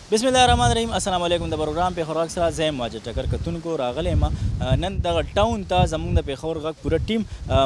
बिस्मिल्लाहिर्रहमानिर्रहीम अस्सलाम वालेकुम द प्रोग्राम पे खुराक सरा ज़ैम वाज टकर कतुन को रागले मा नन द टाउन ता जमुन द पे खबर गक पूरा टीम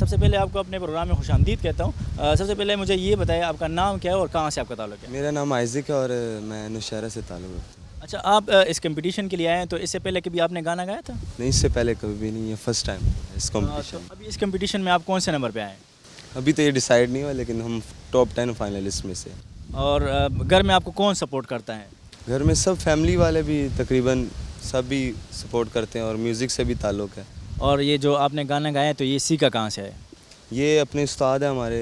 सबसे पहले आपको अपने प्रोग्राम में खुशामदीद कहता हूँ। सबसे पहले मुझे ये बताइए आपका नाम क्या है और कहाँ से आपका ताल्लुक है? मेरा नाम आइज़िक है और मैं नौशहरा से ताल्लुक़ रखता हूँ। अच्छा, आप इस कंपटीशन के लिए आए हैं तो इससे पहले कभी आपने गाना गाया था? नहीं, इससे पहले कभी भी नहीं, है फर्स्ट टाइम इस कंपटीशन। तो अभी इस कंपटीशन में आप कौन से नंबर पे आए हैं? अभी तो ये डिसाइड नहीं हुआ, लेकिन हम टॉप 10 फाइनलिस्ट में से। और घर में आपको कौन सपोर्ट करता है? घर में सब फैमिली वाले भी तकरीबन सब भी सपोर्ट करते हैं और म्यूज़िक से भी ताल्लुक़ है। और ये जो आपने गाना गाया तो ये सीखा कहाँ से है? ये अपने उस्ताद हैं हमारे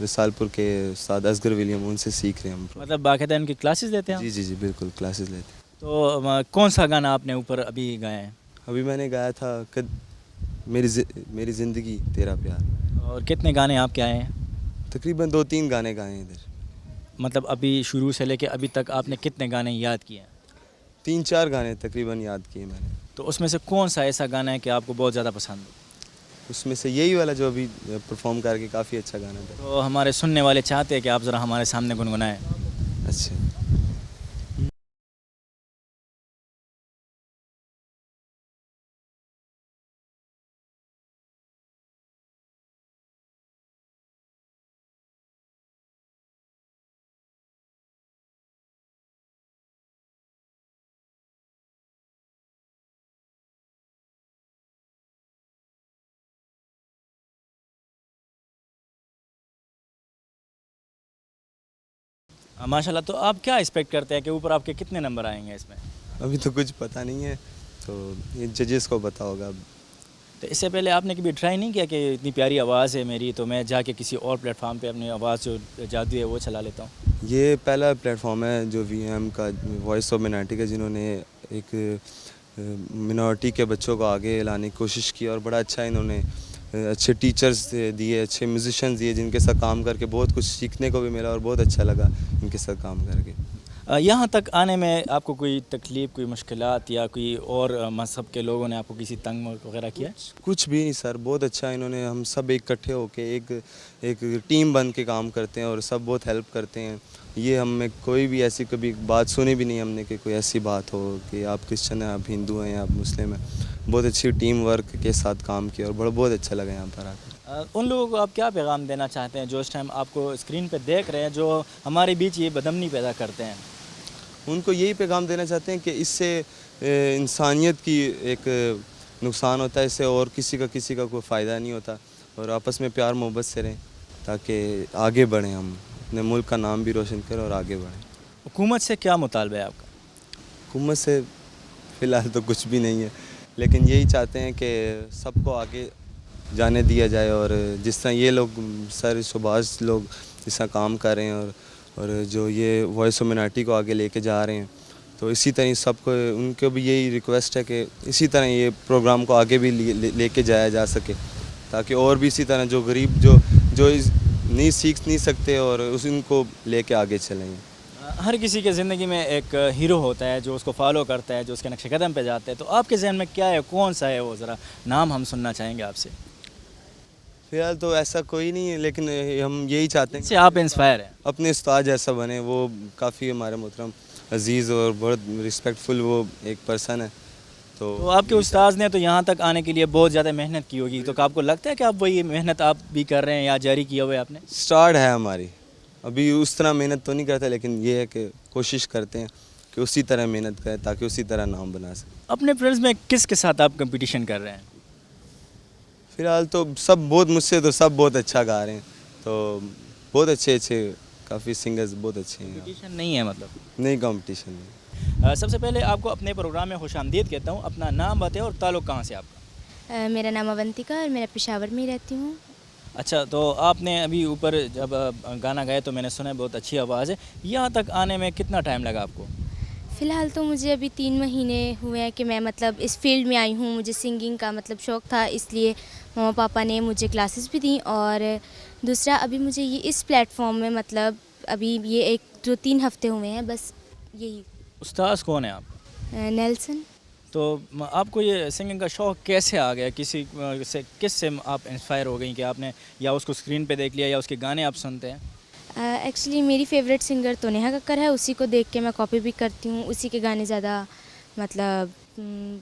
रिसालपुर के उस्ताद असगर विलियम, उनसे सीख रहे हैं हम। मतलब बाकायदा इनकी क्लासेस लेते हैं? जी जी जी बिल्कुल, क्लासेस लेते हैं। तो कौन सा गाना आपने ऊपर अभी गाया है? अभी मैंने गाया था मेरी ज़िंदगी तेरा प्यार। और कितने गाने आपके आए हैं? तकरीबन 2-3 गाने गाए हैं इधर। मतलब अभी शुरू से लेके अभी तक आपने कितने गाने याद किए हैं? 3-4 गाने तकरीबन याद किए मैंने। तो उसमें से कौन सा ऐसा गाना है कि आपको बहुत ज़्यादा पसंद है? उसमें से यही वाला जो अभी परफॉर्म करके काफ़ी अच्छा गाना था। तो हमारे सुनने वाले चाहते हैं कि आप ज़रा हमारे सामने गुनगुनाएं। अच्छा। माशाल्लाह, तो आप क्या एक्सपेक्ट करते हैं कि ऊपर आपके कितने नंबर आएंगे इसमें? अभी तो कुछ पता नहीं है, तो ये जजेस को पता होगा। तो इससे पहले आपने कभी ट्राई नहीं किया कि इतनी प्यारी आवाज़ है मेरी तो मैं जाके किसी और प्लेटफॉर्म पे अपनी आवाज़ जो जादू है वो चला लेता हूँ? ये पहला प्लेटफॉर्म है जो वीएम का वॉइस ऑफ मिनॉरिटी का, जिन्होंने एक मिनॉरिटी के बच्चों को आगे लाने की कोशिश की और बड़ा अच्छा इन्होंने अच्छे टीचर्स दिए, अच्छे म्यूजिशियंस दिए, जिनके साथ काम करके बहुत कुछ सीखने को भी मिला और बहुत अच्छा लगा इनके साथ काम करके। यहाँ तक आने में आपको कोई तकलीफ़, कोई मुश्किलात या कोई और मज़हब के लोगों ने आपको किसी तंग वगैरह किया? कुछ भी नहीं सर, बहुत अच्छा इन्होंने, हम सब इकट्ठे होके एक टीम बन के काम करते हैं और सब बहुत हेल्प करते हैं। ये हमें कोई भी ऐसी कभी बात सुनी भी नहीं हमने कि कोई ऐसी बात हो कि आप क्रिश्चियन हैं, आप हिंदू हैं या आप मुस्लिम हैं। बहुत अच्छी टीम वर्क के साथ काम किया और बहुत अच्छा लगा यहाँ पर आकर। उन लोगों को आप क्या पैगाम देना चाहते हैं जो इस टाइम आपको स्क्रीन पे देख रहे हैं, जो हमारे बीच ये बदमनी पैदा करते हैं? उनको यही पैगाम देना चाहते हैं कि इससे इंसानियत की एक नुकसान होता है, इससे और किसी का कोई फ़ायदा नहीं होता, और आपस में प्यार मोहब्बत से रहें ताकि आगे बढ़ें, हम अपने मुल्क का नाम भी रोशन करें और आगे बढ़ें। हुकूमत से क्या मुतालबा है आपका? हुकूमत से फ़िलहाल तो कुछ भी नहीं है, लेकिन यही चाहते हैं कि सबको आगे जाने दिया जाए, और जिस तरह ये लोग सर सुभाष लोग जिस तरह काम कर रहे हैं और जो ये वॉइस ऑफ मिनॉरिटी को आगे लेके जा रहे हैं, तो इसी तरह सबको उनको भी यही रिक्वेस्ट है कि इसी तरह ये प्रोग्राम को आगे भी लेके जाया जा सके, ताकि और भी इसी तरह जो गरीब जो नहीं सीख नहीं सकते और उनको लेके आगे चलें। हर किसी के ज़िंदगी में एक हीरो होता है जो उसको फॉलो करता है, जो उसके नक्शे कदम पे जाते हैं, तो आपके जहन में क्या है, कौन सा है वो? ज़रा नाम हम सुनना चाहेंगे आपसे। फिलहाल तो ऐसा कोई नहीं है, लेकिन हम यही चाहते हैं कि आप इंस्पायर हैं, अपने उस्ताद जैसा बने। वो काफ़ी हमारे मोहतरम अजीज़ और बहुत रिस्पेक्टफुल वो एक पर्सन है। तो आपके उस्ताद ने तो यहाँ तक आने के लिए बहुत ज़्यादा मेहनत की होगी, तो आपको लगता है कि आप वही मेहनत आप भी कर रहे हैं या जारी किया हुआ है आपने? स्टार्ट है हमारी, अभी उस तरह मेहनत तो नहीं करते, लेकिन ये है कि कोशिश करते हैं कि उसी तरह मेहनत करें ताकि उसी तरह नाम बना सकें। अपने फ्रेंड्स में किसके साथ आप कंपटीशन कर रहे हैं? फ़िलहाल तो सब बहुत, मुझसे तो सब बहुत अच्छा गा रहे हैं, तो बहुत अच्छे काफ़ी सिंगर्स बहुत अच्छे हैं। कंपटीशन नहीं है मतलब? नहीं, कंपटीशन नहीं। सबसे पहले आपको अपने प्रोग्राम में खुशामदीद कहता हूँ। अपना नाम बताएं और ताल्लुक़ कहाँ से आपका? मेरा नाम अवंतिका और मैं पेशावर में ही रहती हूँ। अच्छा, तो आपने अभी ऊपर जब गाना गाया तो मैंने सुना है बहुत अच्छी आवाज़ है, यहाँ तक आने में कितना टाइम लगा आपको? फ़िलहाल तो मुझे अभी 3 महीने हुए हैं कि मैं मतलब इस फील्ड में आई हूँ। मुझे सिंगिंग का मतलब शौक़ था, इसलिए मम्मा पापा ने मुझे क्लासेस भी दी। और दूसरा अभी मुझे ये इस प्लेटफॉर्म में मतलब अभी ये 1-2-3 हफ़्ते हुए हैं बस, यही। उस्ताद कौन है आप? नेल्सन। तो आपको ये सिंगिंग का शौक़ कैसे आ गया? किससे आप इंस्पायर हो गई कि आपने या उसको स्क्रीन पे देख लिया या उसके गाने आप सुनते हैं? एक्चुअली मेरी फ़ेवरेट सिंगर तो नेहा कक्कर है, उसी को देख के मैं कॉपी भी करती हूँ। उसी के गाने ज़्यादा मतलब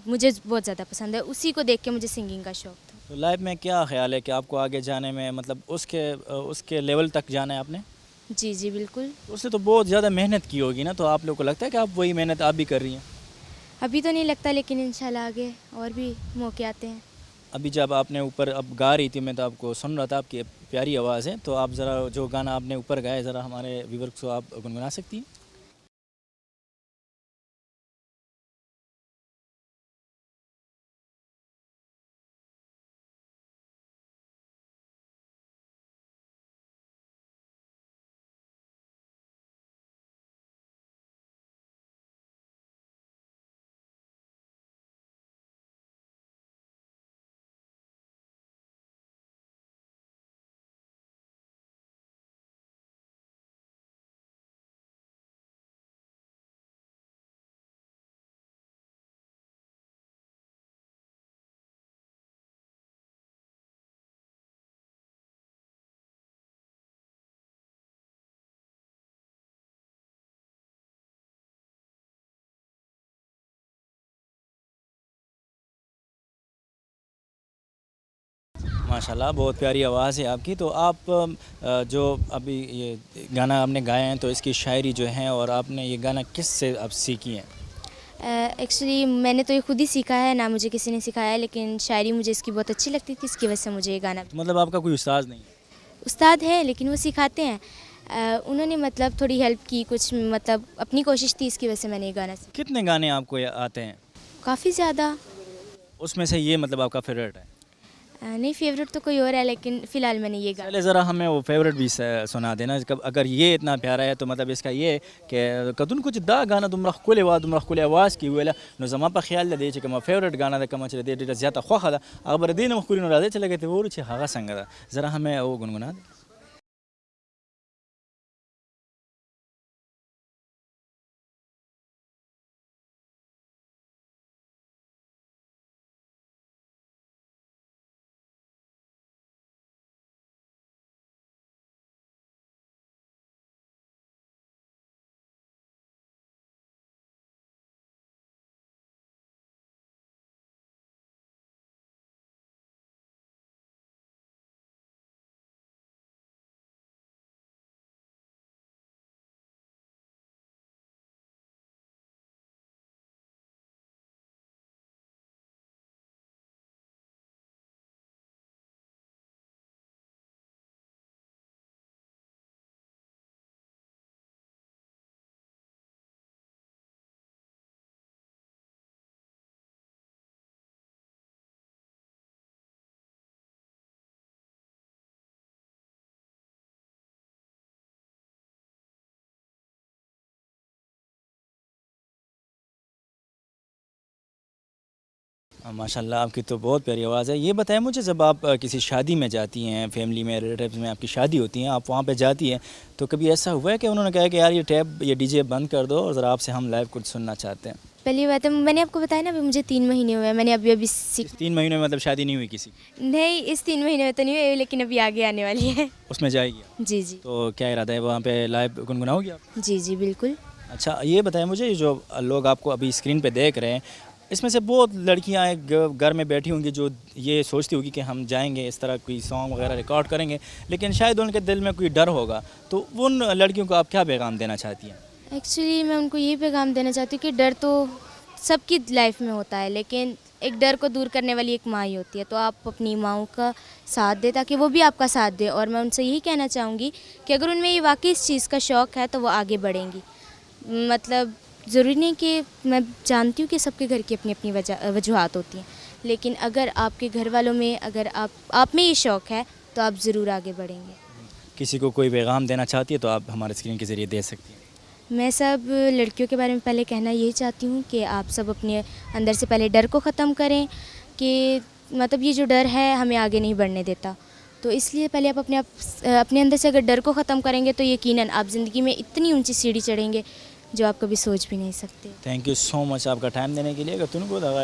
मुझे बहुत ज़्यादा पसंद है, उसी को देख के मुझे सिंगिंग का शौक़ था। तो लाइफ में क्या ख़्याल है कि आपको आगे जाने में मतलब उसके लेवल तक जाना है आपने? जी, जी, बिल्कुल। उसने तो बहुत ज़्यादा मेहनत की होगी ना, तो आप लोग को लगता है कि आप वही मेहनत आप भी कर रही हैं? अभी तो नहीं लगता, लेकिन इंशाल्लाह आगे और भी मौके आते हैं। अभी जब आपने ऊपर अब गा रही थी, मैं तो आपको सुन रहा था, आपकी प्यारी आवाज़ है, तो आप ज़रा जो गाना आपने ऊपर गाया ज़रा हमारे व्यूअर्स को आप गुनगुना सकती हैं? माशाल्लाह, बहुत प्यारी आवाज़ है आपकी। तो आप जो अभी ये गाना आपने गाया है, तो इसकी शायरी जो है और आपने ये गाना किससे आप सीखी हैं? एक्चुअली मैंने तो ये खुद ही सीखा है, ना मुझे किसी ने सिखाया है, लेकिन शायरी मुझे इसकी बहुत अच्छी लगती थी, इसकी वजह से मुझे ये गाना। तो मतलब आपका कोई उस्ताद नहीं है? उस्ताद है, लेकिन वो सिखाते हैं। उन्होंने मतलब थोड़ी हेल्प की, कुछ मतलब अपनी कोशिश थी, इसकी वजह से मैंने ये गाना सीखा। कितने गाने आपको आते हैं? काफ़ी ज़्यादा। उसमें से ये मतलब आपका फ़ेवरेट है? नहीं, फ़ेवरेट तो कोई और है, लेकिन फ़िलहाल मैंने ये गाना। चले ज़रा हमें वो फ़ेवरेट भी सुना देना। अगर ये इतना प्यारा है तो मतलब इसका ये कि कतुन कुछ दा गाना दुमरा खुले आवाज़ की वेला नो ज़मा पर ख्याल दे कि मैं फ़ेवरेट गाना दा कम चले दे ज़्यादा ख्वाह दा अगर दिन मखुरी नो राधे चले गए थे वो रुचि हागा संग दा ज़रा हमें वो गुनगुना दे। माशाल्लाह आपकी तो बहुत प्यारी आवाज़ है। ये बताएं मुझे जब आप किसी शादी में जाती हैं, फैमिली में, रिलेटिव्स में आपकी शादी होती है, आप वहाँ पे जाती हैं, तो कभी ऐसा हुआ है कि उन्होंने कहा कि यार ये डीजे बंद कर दो और ज़रा आपसे हम लाइव कुछ सुनना चाहते हैं? पहली बात है, मैंने आपको बताया ना, अभी मुझे 3 महीने हुए हैं, मैंने अभी सीख। 3 महीने में मतलब शादी नहीं हुई किसी की? नहीं, इस 3 महीने में तो नहीं हुई, लेकिन अभी आगे आने वाली है। उसमें जाएगी आप? जी, जी। तो क्या इरादा है वहाँ पे लाइव गुनगुनाओगी आप? जी, जी, बिल्कुल। अच्छा ये बताएं मुझे, ये जो लोग आपको अभी स्क्रीन पे देख रहे हैं, इसमें से बहुत लड़कियां घर में बैठी होंगी जो ये सोचती होगी कि हम जाएंगे इस तरह कोई सॉन्ग वगैरह रिकॉर्ड करेंगे, लेकिन शायद उनके दिल में कोई डर होगा, तो उन लड़कियों को आप क्या पैगाम देना चाहती हैं? एक्चुअली मैं उनको ये पैगाम देना चाहती हूँ कि डर तो सबकी लाइफ में होता है, लेकिन एक डर को दूर करने वाली एक माँ ही होती है, तो आप अपनी माँओं का साथ दें ताकि वो भी आपका साथ दें। और मैं उनसे यही कहना चाहूँगी कि अगर उनमें ये वाकई इस चीज़ का शौक़ है तो वो आगे बढ़ेंगी। मतलब ज़रूरी नहीं कि, मैं जानती हूँ कि सबके घर की अपनी अपनी वजूहात होती हैं, लेकिन अगर आपके घर वालों में, अगर आप में ये शौक़ है तो आप ज़रूर आगे बढ़ेंगे। किसी को कोई पैगाम देना चाहती है तो आप हमारे स्क्रीन के ज़रिए दे सकती हैं। मैं सब लड़कियों के बारे में पहले कहना यही चाहती हूँ कि आप सब अपने अंदर से पहले डर को ख़त्म करें कि मतलब ये जो डर है हमें आगे नहीं बढ़ने देता। तो इसलिए पहले आप अपने अंदर से अगर डर को ख़त्म करेंगे तो यकीनन आप ज़िंदगी में इतनी ऊंची सीढ़ी चढ़ेंगे जो आप कभी सोच भी नहीं सकते। थैंक यू सो मच आपका टाइम देने के लिए कि तुमको दगा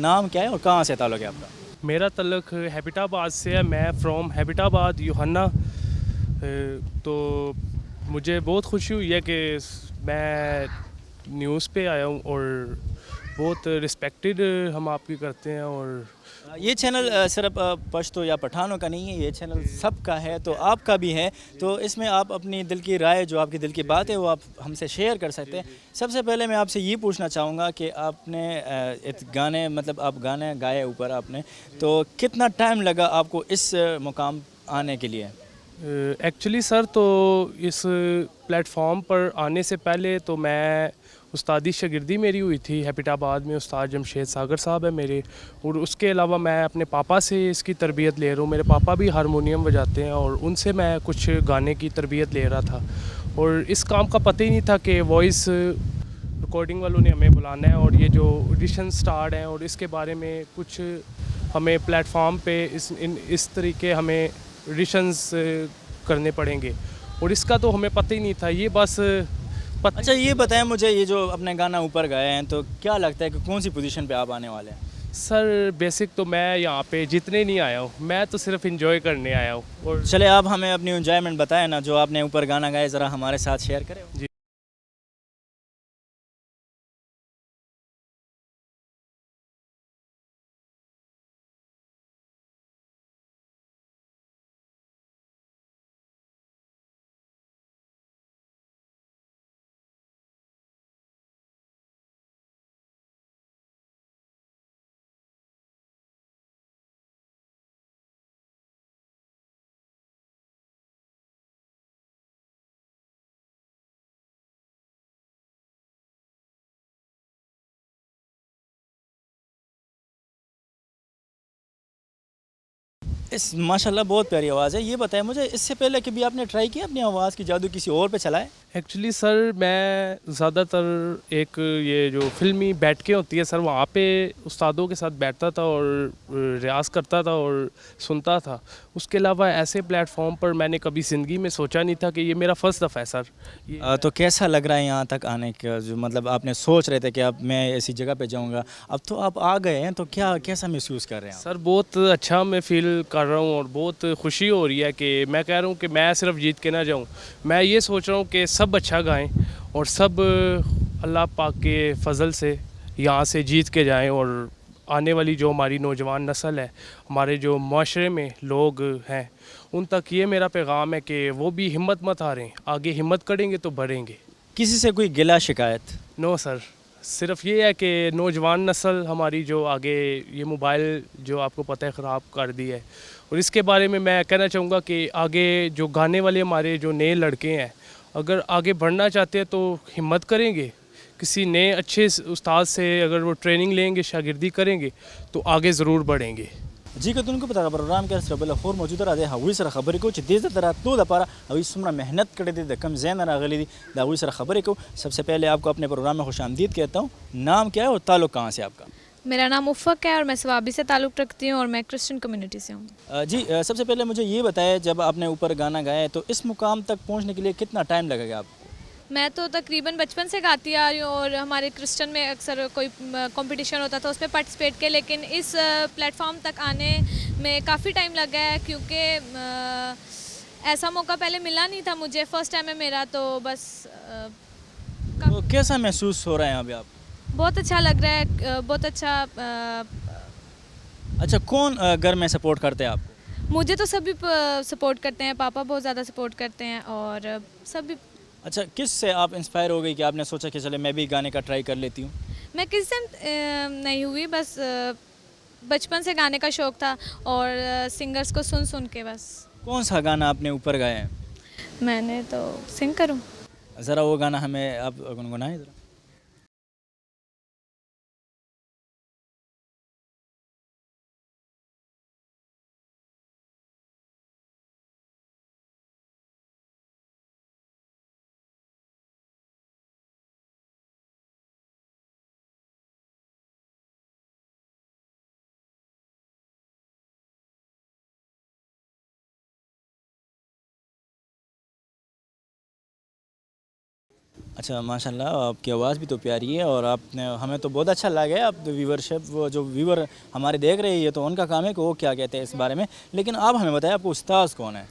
नाम क्या है और कहाँ से ताल्लुक़ है आपका? मेरा तल्लुक़ हैबिटाबाद से है। मैं फ्रॉम हैबिटाबाद यूहन्ना। तो मुझे बहुत खुशी हुई है कि मैं न्यूज़ पे आया हूँ और बहुत रिस्पेक्टेड हम आपकी करते हैं। और ये चैनल सिर्फ पश्तो या पठानों का नहीं है, ये चैनल सबका है, तो आपका भी है। तो इसमें आप अपनी दिल की राय, जो आपकी दिल की बात है, वो आप हमसे शेयर कर सकते हैं। सबसे पहले मैं आपसे ये पूछना चाहूँगा कि आपने गाने मतलब आप गाने गाए ऊपर आपने, तो कितना टाइम लगा आपको इस मुकाम आने के लिए? एक्चुअली सर तो इस प्लेटफॉर्म पर आने से पहले तो मैं उस्तादी शागिर्दी मेरी हुई थी हैबिटाबाद में। उस्ताद जमशेद सागर साहब है मेरे, और उसके अलावा मैं अपने पापा से इसकी तरबियत ले रहा हूँ। मेरे पापा भी हारमोनियम बजाते हैं और उनसे मैं कुछ गाने की तरबियत ले रहा था। और इस काम का पता ही नहीं था कि वॉइस रिकॉर्डिंग वालों ने हमें बुलाना है और ये जो ऑडिशन स्टार्ट हैं और इसके बारे में कुछ हमें प्लेटफॉर्म पे इस तरीके हमें ऑडिशंस करने पड़ेंगे, और इसका तो हमें पता ही नहीं था। ये बस अच्छा ये बताएं मुझे, ये जो अपने गाना ऊपर गाए हैं तो क्या लगता है कि कौन सी पोजीशन पे आप आने वाले हैं? सर बेसिक तो मैं यहाँ पे जीतने नहीं आया हूँ, मैं तो सिर्फ एंजॉय करने आया हूँ। और चले आप हमें अपनी एंजॉयमेंट बताएं ना, जो आपने ऊपर गाना गाया ज़रा हमारे साथ शेयर करें। जी। इस माशाल्लाह बहुत प्यारी आवाज़ है। ये बताएं मुझे, इससे पहले कभी आपने ट्राई किया अपनी आवाज़ की जादू किसी और पे चलाए? एक्चुअली सर मैं ज़्यादातर एक ये जो फिल्मी बैठकें होती है सर, वहाँ पे उस्तादों के साथ बैठता था और रियाज़ करता था और सुनता था। उसके अलावा ऐसे प्लेटफॉर्म पर मैंने कभी ज़िंदगी में सोचा नहीं था कि ये मेरा फ़र्स्ट दफ़ा है सर। तो कैसा लग रहा है यहाँ तक आने का? जो मतलब आपने सोच रहे थे कि अब मैं ऐसी जगह पे जाऊँगा, अब तो आप आ गए हैं, तो क्या कैसा महसूस कर रहे हैं आप? सर बहुत अच्छा मैं फ़ील कर रहा हूँ और बहुत खुशी हो रही है कि मैं कह रहा हूँ कि मैं सिर्फ जीत के ना जाऊँ, मैं ये सोच रहा हूँ कि सब अच्छा गाएं और सब अल्लाह पाक के फ़ज़ल से यहाँ से जीत के जाएं। और आने वाली जो हमारी नौजवान नस्ल है, हमारे जो माशरे में लोग हैं, उन तक ये मेरा पैगाम है कि वो भी हिम्मत मत हारें, आगे हिम्मत करेंगे तो बढ़ेंगे। किसी से कोई गिला शिकायत? नो सर, सिर्फ ये है कि नौजवान नस्ल हमारी जो आगे ये मोबाइल जो आपको पता है ख़राब कर दी है, और इसके बारे में मैं कहना चाहूँगा कि आगे जो गाने वाले हमारे जो नए लड़के हैं, अगर आगे बढ़ना चाहते हैं तो हिम्मत करेंगे, किसी नए अच्छे उस्ताद से अगर वो ट्रेनिंग लेंगे, शागिर्दी करेंगे तो आगे ज़रूर बढ़ेंगे। जी कि तुमको पता प्रोग्राम के रबल खोर मौजूद रहा हवी सर खबर को देश दरातलो दपारा हवी सुमरा मेहनत करे दी कम जैन रागली दी हवी सर खबर को। सबसे पहले आपको अपने प्रोग्राम में खुशामदीद कहता हूँ। नाम क्या है और ताल्लुक़ कहाँ से आपका? मेरा नाम उफ़क़ है और मैं सवाबी से ताल्लुक़ रखती हूँ और मैं क्रिश्चियन कम्युनिटी से हूँ। जी सबसे पहले मुझे ये बताया, जब आपने ऊपर गाना गाया तो इस मुकाम तक पहुँचने के लिए कितना टाइम लगेगा आपको? मैं तो तकरीबन बचपन से गाती आ रही हूँ और हमारे क्रिश्चियन में अक्सर कोई कंपटीशन होता था उसमें पार्टिसिपेट किया, लेकिन इस प्लेटफॉर्म तक आने में काफ़ी टाइम लग गया है क्योंकि ऐसा मौका पहले मिला नहीं था मुझे, फ़र्स्ट टाइम है मेरा। तो बस तो कैसा महसूस हो रहा है यहाँ पे आप? बहुत अच्छा लग रहा है, बहुत अच्छा। अच्छा कौन घर में सपोर्ट करते हैं आपको? मुझे तो सभी सपोर्ट करते हैं, पापा बहुत ज़्यादा सपोर्ट करते हैं और सभी। अच्छा किस से आप इंस्पायर हो गई कि आपने सोचा कि चले मैं भी गाने का ट्राई कर लेती हूँ? मैं किसी से नहीं हुई, बस बचपन से गाने का शौक़ था और सिंगर्स को सुन सुन के बस। कौन सा गाना आपने ऊपर गाया है? मैंने तो सिंग करूँ ज़रा वो गाना हमें आप गुनगुनाएं ज़रा। अच्छा माशाल्लाह, आपकी आवाज़ भी तो प्यारी है और आपने हमें तो बहुत अच्छा लगा है। आप व्यूवरशिप, वो जो व्यूवर हमारे देख रहे हैं, ये तो उनका काम है कि वो क्या कहते हैं इस बारे में। लेकिन आप हमें बताएं, आपको उस्ताद कौन है?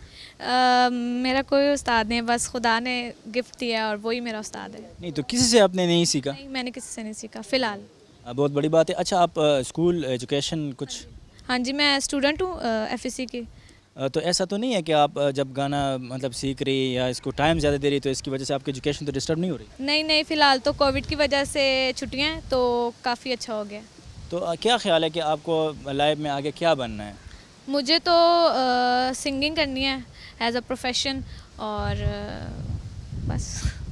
मेरा कोई उस्ताद नहीं, बस खुदा ने गिफ्ट दिया और वही मेरा उस्ताद है। नहीं तो किसी से आपने नहीं सीखा? नहीं, मैंने किसी से नहीं सीखा फ़िलहाल। बहुत बड़ी बात है। अच्छा, आप स्कूल एजुकेशन कुछ हाँ जी, मैं स्टूडेंट हूँ FEC की। तो ऐसा तो नहीं है कि आप जब गाना मतलब सीख रही या इसको टाइम ज़्यादा दे रही तो इसकी वजह से आपकी एजुकेशन तो डिस्टर्ब नहीं हो रही? नहीं नहीं, फ़िलहाल तो कोविड की वजह से छुट्टियाँ हैं, तो काफ़ी अच्छा हो गया। तो क्या ख्याल है कि आपको लाइफ में आगे क्या बनना है? मुझे तो सिंगिंग करनी है एज अ प्रोफेशन, और बस।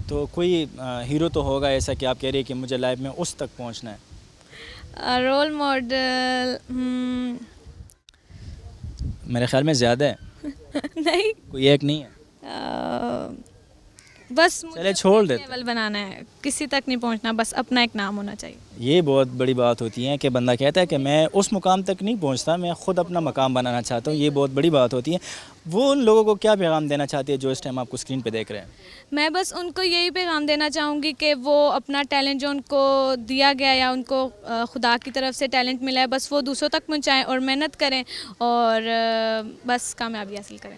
तो कोई हीरो तो होगा ऐसा कि आप कह रही है कि मुझे लाइफ में उस तक पहुंचना है? रोल मॉडल मेरे ख्याल में ज़्यादा है। नहीं, कोई एक नहीं है? बस चले मुझे छोड़ देते। लेवल बनाना है, किसी तक नहीं पहुंचना, बस अपना एक नाम होना चाहिए। ये बहुत बड़ी बात होती है कि बंदा कहता है कि मैं उस मुकाम तक नहीं पहुंचता, मैं ख़ुद अपना मकाम बनाना चाहता हूँ। ये बहुत बड़ी बात होती है। वो उन लोगों को क्या पैगाम देना चाहती है जो इस टाइम आपको स्क्रीन पे देख रहे हैं? मैं बस उनको यही पैगाम देना चाहूँगी कि वो अपना टैलेंट जो उनको दिया गया या उनको खुदा की तरफ से टैलेंट मिला है, बस वो दूसरों तक पहुँचाएँ और मेहनत करें और बस कामयाबी हासिल करें।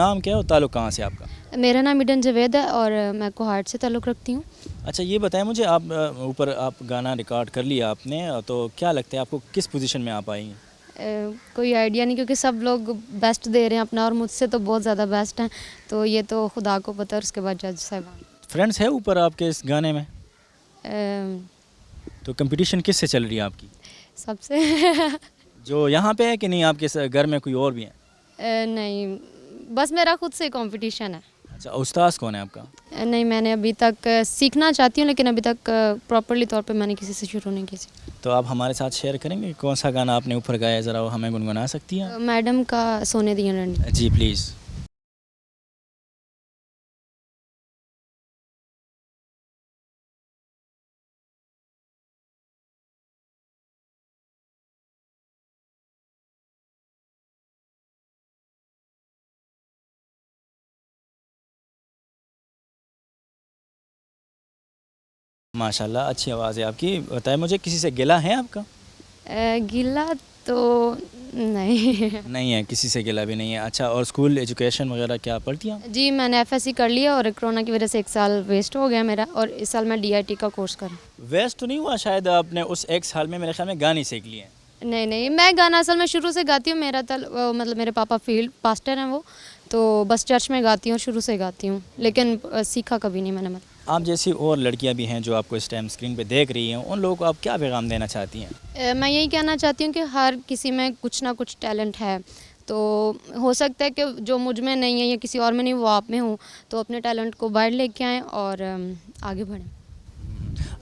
नाम क्या है और ताल्लुक़ कहाँ से आपका? मेरा नाम ईडन जावेद है और मैं कोहाट से ताल्लुक़ रखती हूँ। अच्छा, ये बताएं मुझे, आप ऊपर आप गाना रिकॉर्ड कर लिया आपने, तो क्या लगता है आपको किस पोजीशन में आप आएंगे? कोई आइडिया नहीं, क्योंकि सब लोग बेस्ट दे रहे हैं अपना और मुझसे तो बहुत ज़्यादा बेस्ट हैं, तो ये तो खुदा को पता है, उसके बाद जज साहब। फ्रेंड्स है ऊपर आपके इस गाने में? तो कंपटीशन किस से चल रही है आपकी? सबसे जो यहाँ पे है कि नहीं, आपके घर में कोई और भी है? नहीं, बस मेरा खुद से कंपटीशन है। अच्छा, उस्ताद कौन है आपका? नहीं, मैंने अभी तक सीखना चाहती हूँ, लेकिन अभी तक प्रॉपरली तौर पे मैंने किसी से शुरू नहीं की। तो आप हमारे साथ शेयर करेंगे कौन सा गाना आपने ऊपर गाया, ज़रा वो हमें गुनगुना सकती हैं? मैडम का सोने दिया रंडी। जी प्लीज़। माशाल्लाह, अच्छी आवाज़ है आपकी। बताएं मुझे, किसी से गिला है आपका? गिला तो नहीं नहीं है, किसी से गिला भी नहीं है। अच्छा, और स्कूल एजुकेशन वगैरह क्या पढ़ती हैं? जी, मैंने FSC कर लिया और कोरोना की वजह से 1 साल वेस्ट हो गया मेरा, और इस साल मैं DIT का कोर्स कर। वेस्ट तो नहीं हुआ शायद, आपने उस 1 साल में मेरे ख्याल में गाने सीख लिए? नहीं नहीं, मैं गाना असल में शुरू से गाती हूँ। मेरा मतलब मेरे पापा फील्ड पास्टर हैं, वो तो बस चर्च में गाती हूँ, शुरू से गाती हूँ, लेकिन सीखा कभी नहीं मैंने। मतलब आप जैसी और लड़कियां भी हैं जो आपको इस टाइम स्क्रीन पे देख रही हैं, उन लोगों को आप क्या पैगाम देना चाहती हैं? मैं यही कहना चाहती हूँ कि हर किसी में कुछ ना कुछ टैलेंट है, तो हो सकता है कि जो मुझ में नहीं है या किसी और में नहीं, वो आप में हो, तो अपने टैलेंट को बाहर लेके आएँ और आगे बढ़ें।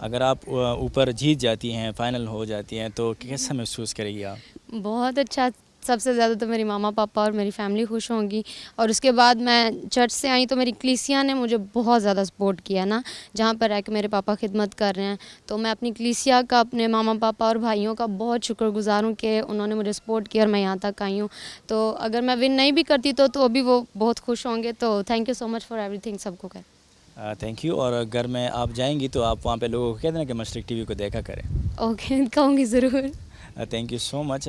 अगर आप ऊपर जीत जाती हैं, फाइनल हो जाती हैं, तो कैसा महसूस करेगी आप? बहुत अच्छा। सबसे ज़्यादा तो मेरी मामा पापा और मेरी फैमिली खुश होंगी, और उसके बाद मैं चर्च से आई तो मेरी कलीसिया ने मुझे बहुत ज़्यादा सपोर्ट किया ना, जहाँ पर रह के मेरे पापा खिदमत कर रहे हैं, तो मैं अपनी कलीसिया का, अपने मामा पापा और भाइयों का बहुत शुक्रगुजार हूँ कि उन्होंने मुझे सपोर्ट किया और मैं यहाँ तक आई हूँ। तो अगर मैं विन नहीं भी करती तो भी वो बहुत खुश होंगे। तो thank you so much for everything, सबको कह। Thank you. और अगर मैं आप जाएंगी तो आप वहाँ पे लोगों को कह देना कि मशरिक TV को देखा करें। ओके, कहूँगी ज़रूर। Thank you so much.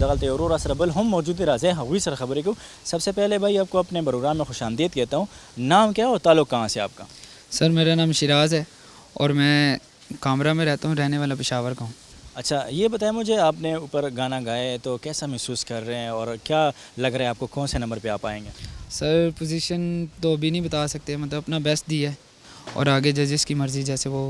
दगलते और सर बल हम मौजूद राजे हवी सर खबरें को। सबसे पहले भाई आपको अपने प्रोग्राम में खुशामदीद कहता हूँ। नाम क्या है और ताल्लुक़ कहाँ से आपका? सर मेरा नाम शिराज है और मैं कामरा में रहता हूँ, रहने वाला पेशावर का हूँ। अच्छा, ये बताएं मुझे, आपने ऊपर गाना गाए तो कैसा महसूस कर रहे हैं और क्या लग रहा है आपको कौन से नंबर पे आप आएंगे? सर पोजीशन तो अभी नहीं बता सकते, मतलब अपना बेस्ट दिया है और आगे जजेस की मर्ज़ी जैसे वो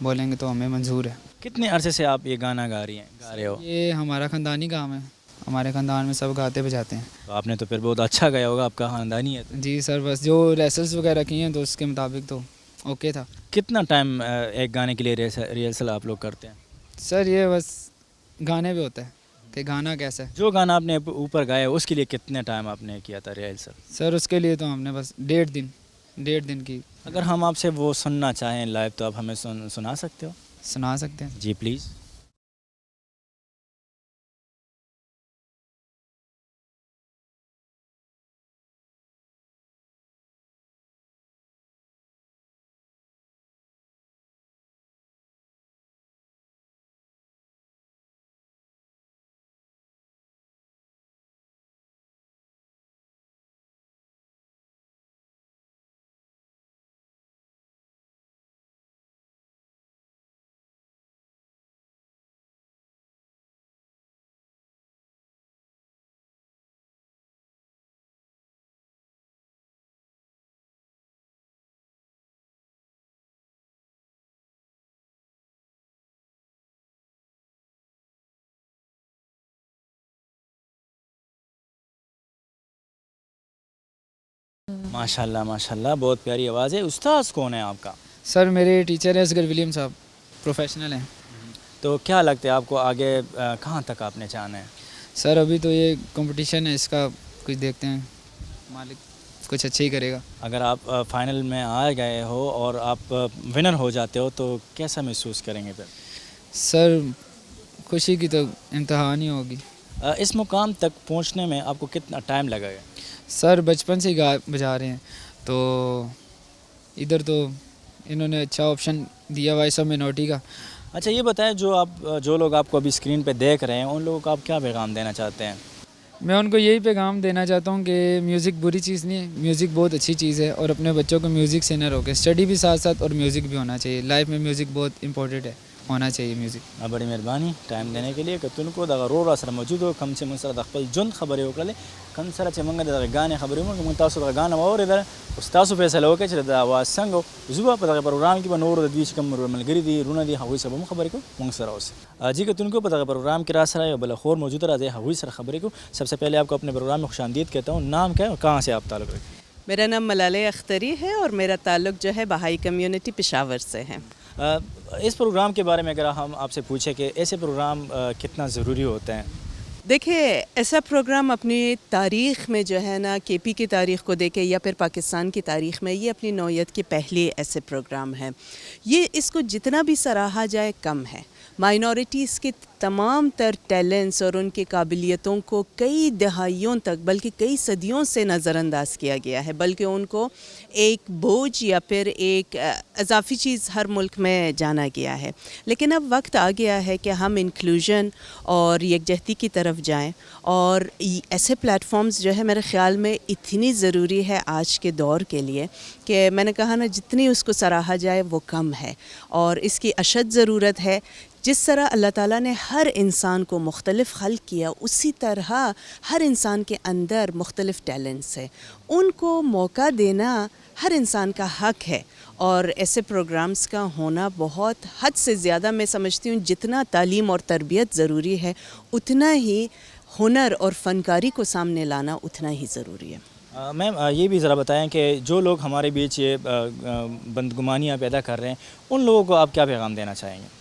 बोलेंगे तो हमें मंजूर है। कितने अरसे से आप ये गाना गा रहे हो? ये हमारा ख़ानदानी काम है, हमारे ख़ानदान में सब गाते बजाते हैं। तो आपने तो फिर बहुत अच्छा गाया होगा, आपका ख़ानदानी है तो। जी सर, बस जो रेसल्स वगैरह किए हैं तो उसके मुताबिक तो ओके था। कितना टाइम एक गाने के लिए रिहर्सल आप लोग करते हैं? सर ये बस गाने पे होता है कि गाना कैसा है। जो गाना आपने ऊपर गाया उसके लिए कितने टाइम आपने किया था रिहर्सल? सर उसके लिए तो हमने बस 1.5 दिन की। अगर हम आपसे वो सुनना चाहें लाइव तो आप हमें सुना सकते हो? सुना सकते हैं। जी प्लीज़। माशाल्लाह माशाल्लाह, बहुत प्यारी आवाज़ है। उस्ताद कौन है आपका? सर मेरे टीचर हैं असगर विलियम साहब, प्रोफेशनल हैं। तो क्या लगता है आपको आगे कहाँ तक आपने जाना है? सर अभी तो ये कंपटीशन है, इसका कुछ देखते हैं, मालिक कुछ अच्छा ही करेगा। अगर आप फाइनल में आ गए हो और आप विनर हो जाते हो तो कैसा महसूस करेंगे फिर? सर खुशी की तो इंतहा नहीं होगी। इस मुकाम तक पहुंचने में आपको कितना टाइम लगेगा? सर बचपन से ही गा बजा रहे हैं तो इधर तो इन्होंने अच्छा ऑप्शन दिया वॉइस ऑफ मिनोरिटी का। अच्छा, ये बताएं, जो लोग आपको अभी स्क्रीन पे देख रहे हैं उन लोगों को आप क्या पैगाम देना चाहते हैं? मैं उनको यही पैगाम देना चाहता हूँ कि म्यूज़िक बुरी चीज़ नहीं है, म्यूज़िक बहुत अच्छी चीज़ है और अपने बच्चों को म्यूज़िक सिंगर होकर स्टडी भी साथ साथ और म्यूज़िक भी होना चाहिए। लाइफ में म्यूज़िक बहुत इंपॉर्टेंट है, होना चाहिए म्यूज़िक। बड़ी मेहरबानी टाइम देने के लिए। कतुन को दगा रोरा सर मौजूद हो कम से मुसर दखल जुन खबरें होकर ले कम सर चमंग दगा गाने खबरें हो कि मुतासु दगा गाना और इधर उस्तासु फैसला हो के चले दा आवाज़ संगो जुबा पता प्रोग्राम की बनोर दीच कम मलगरी दी रुना दी हवी सब खबर को मुंगसर हाउस जी कतुन को पता प्रोग्राम के रास रहा है बल खोर मौजूद रहा हवी सर खबरें को। सबसे पहले आपको अपने प्रोग्राम में खुशामदीद कहता हूँ। नाम क्या है और कहाँ से आप ताल्लुक़ रखते हैं? मेरा नाम मलाले अख्तरी है और मेरा ताल्लुक़ जो है बहाई कम्युनिटी पेशावर से है। इस प्रोग्राम के बारे में अगर हम आपसे पूछें कि ऐसे प्रोग्राम कितना ज़रूरी होते हैं? देखिए, ऐसा प्रोग्राम अपनी तारीख़ में जो है ना, केपी की तारीख़ को देखे या फिर पाकिस्तान की तारीख़ में, ये अपनी नौयत के पहले ऐसे प्रोग्राम हैं। ये इसको जितना भी सराहा जाए कम है। माइनॉरिटीज़ के तमाम तर टैलेंट्स और उनकी काबिलियतों को कई दहाइयों तक बल्कि कई सदियों से नज़रअंदाज किया गया है, बल्कि उनको एक बोझ या फिर एक इजाफ़ी चीज़ हर मुल्क में जाना गया है। लेकिन अब वक्त आ गया है कि हम इंक्लूजन और यकजहती की तरफ जाएं और ऐसे प्लेटफॉर्म्स जो है मेरे ख़्याल में इतनी ज़रूरी है आज के दौर के लिए कि मैंने कहा ना, जितनी उसको सराहा जाए वो कम है और इसकी अशद ज़रूरत है। जिस तरह अल्लाह ताला ने हर इंसान को मुख्तलिफ़ खल्क़ किया, उसी तरह हर इंसान के अंदर मुख्तलिफ़ टैलेंट्स है, उनको मौका देना हर इंसान का हक़ है। और ऐसे प्रोग्राम्स का होना बहुत हद से ज़्यादा, मैं समझती हूँ, जितना तालीम और तरबियत ज़रूरी है उतना ही हुनर और फ़नकारी को सामने लाना उतना ही ज़रूरी है। मैम ये भी ज़रा बताएं कि जो लोग हमारे बीच ये बदगुमानियाँ पैदा कर रहे हैं उन लोगों को आप क्या पैगाम देना चाहेंगे?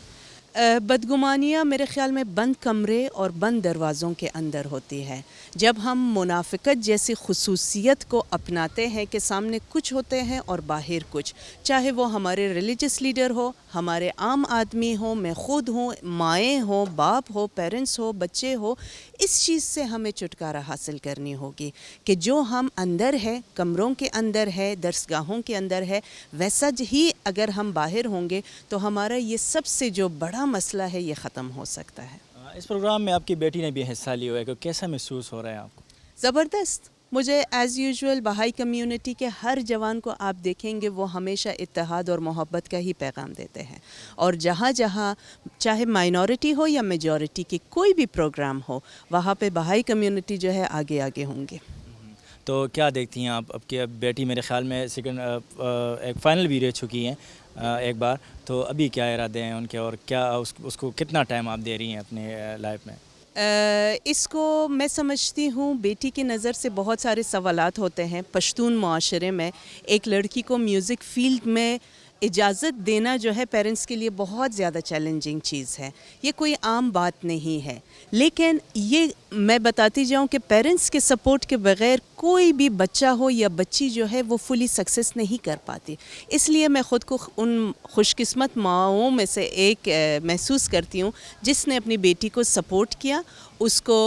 बदगुमानियाँ मेरे ख़्याल में बंद कमरे और बंद दरवाज़ों के अंदर होती है। जब हम मुनाफ़िकत जैसी खुसूसियत को अपनाते हैं कि सामने कुछ होते हैं और बाहर कुछ, चाहे वो हमारे रिलीजियस लीडर हो, हमारे आम आदमी हो, मैं ख़ुद हूँ, माएँ हो, बाप हो, पेरेंट्स हो, बच्चे हो, इस चीज़ से हमें छुटकारा हासिल करनी होगी कि जो हम अंदर है, कमरों के अंदर है, दरसगाहों के अंदर है, वैसा ही अगर हम बाहर होंगे तो हमारा ये सबसे जो बड़ा मसला है ये ख़त्म हो सकता है। इस प्रोग्राम में आपकी बेटी ने भी हिस्सा लिया है, कैसा महसूस हो रहा है आपको? ज़बरदस्त। मुझे एज़ यूजुअल बहाई कम्युनिटी के हर जवान को आप देखेंगे वो हमेशा इत्तेहाद और मोहब्बत का ही पैगाम देते हैं, और जहाँ जहाँ चाहे माइनॉरिटी हो या मेजॉरिटी की कोई भी प्रोग्राम हो, वहाँ पे बहाई कम्युनिटी जो है आगे आगे होंगे। तो क्या देखती हैं आप? आपकी अब बेटी मेरे ख़्याल में सेकंड एक फ़ाइनल भी रह चुकी हैं एक बार, तो अभी क्या इरादे हैं उनके, और क्या उसको कितना टाइम आप दे रही हैं अपने लाइफ में? इसको मैं समझती हूँ बेटी की नज़र से बहुत सारे सवालात होते हैं। पश्तून माशरे में एक लड़की को म्यूज़िक फील्ड में इजाज़त देना जो है पेरेंट्स के लिए बहुत ज़्यादा चैलेंजिंग चीज़ है। ये कोई आम बात नहीं है, लेकिन ये मैं बताती जाऊँ कि पेरेंट्स के सपोर्ट के बग़ैर कोई भी बच्चा हो या बच्ची जो है वो फुली सक्सेस नहीं कर पाती। इसलिए मैं ख़ुद को उन खुशकिस्मत माँओं में से एक महसूस करती हूँ जिसने अपनी बेटी को सपोर्ट किया, उसको